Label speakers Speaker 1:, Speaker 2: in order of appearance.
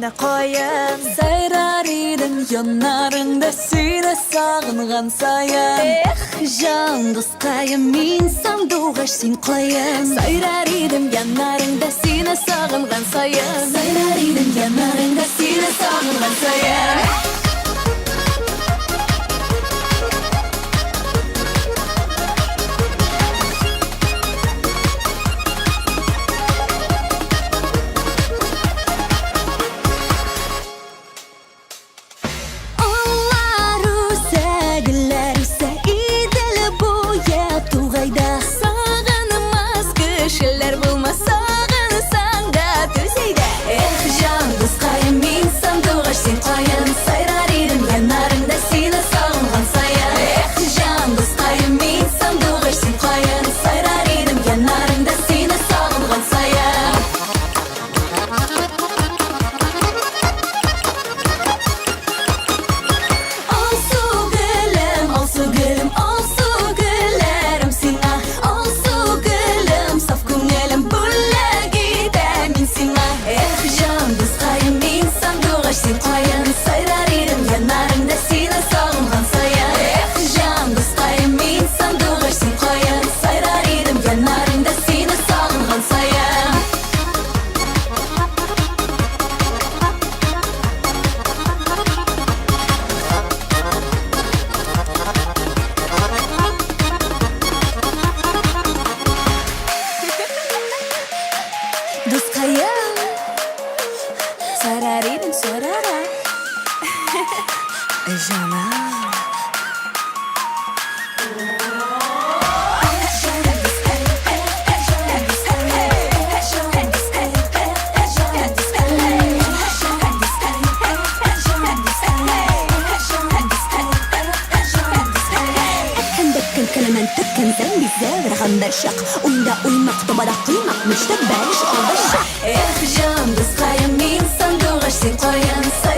Speaker 1: мені қойын.
Speaker 2: Сайрар едім янарыңда сені сағынған сайын.
Speaker 1: Жалғыз қайым мен сандуғаш сен қойын.
Speaker 2: Сайрар едім янарыңда сені сағынған сайын.
Speaker 1: Сайрар едім янарыңда сені сағынған сайын.
Speaker 2: Досқайым, сайрар едім сорара.
Speaker 1: Жаным.
Speaker 2: Кәлемән төккән сән бизә бер шақ. Уйда уймақ, тобада қоймақ, мечта бәліш алда шақ.
Speaker 1: Жандыз қайым мен сандуғаш сен қойын.